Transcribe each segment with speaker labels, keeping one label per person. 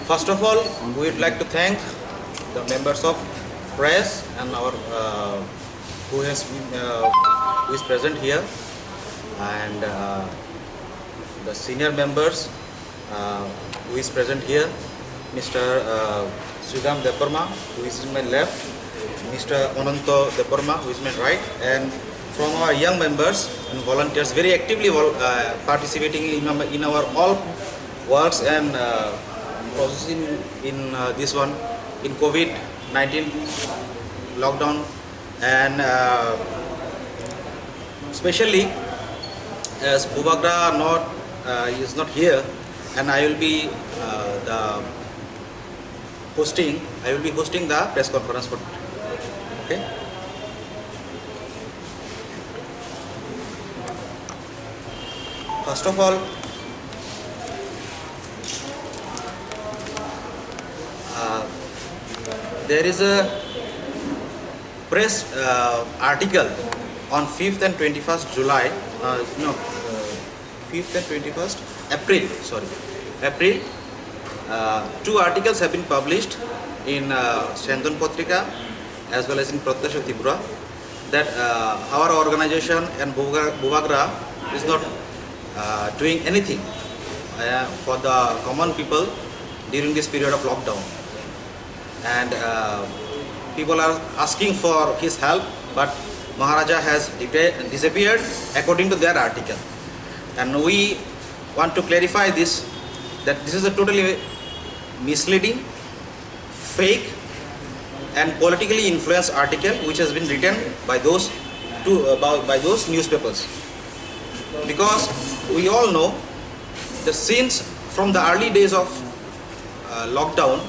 Speaker 1: First of all, we would like to thank the members of press and our who is present here, and the senior members who is present here, Mr. Sridham Deparma, who is in my left, Mr. Ananto Deparma, who is my right, and from our young members and volunteers very actively participating in our all works and processing in this one in COVID-19 lockdown, and especially as Bhubagra is not here, and I will be hosting the press conference for today. Okay. First of all, there is a press article on 5th and 21st July, 5th and 21st April, April. Two articles have been published in Shandon Patrika as well as in Pratyasha Tripura that our organization and Bhubagra is not doing anything for the common people during this period of lockdown, and people are asking for his help, but Maharaja has disappeared according to their article, and we want to clarify this, that this is a totally misleading, fake and politically influenced article which has been written by those newspapers, because we all know the since from the early days of lockdown,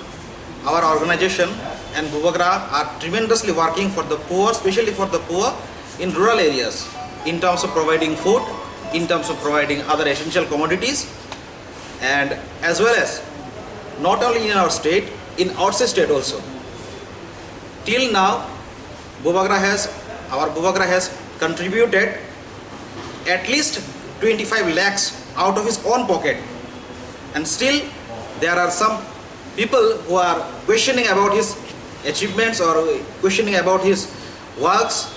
Speaker 1: our organization and Bhubagra are tremendously working for the poor, especially for the poor in rural areas, in terms of providing food, in terms of providing other essential commodities, and as well as not only in our state, in outside state also. Till now, our Bhubagra has contributed at least 25 lakhs out of his own pocket, and still there are some people who are questioning about his achievements or questioning about his works,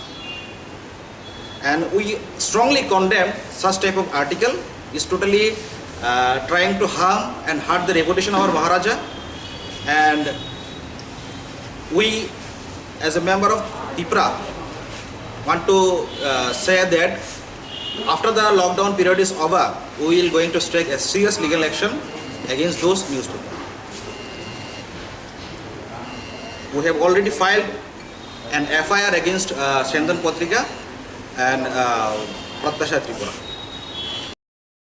Speaker 1: and we strongly condemn such type of article. Is totally trying to harm and hurt the reputation of our Maharaja, and we as a member of Tripura want to say that after the lockdown period is over, we will going to take a serious legal action against those newspapers. We have already filed an FIR against Shandon Patrika and Pratyasha Tripura.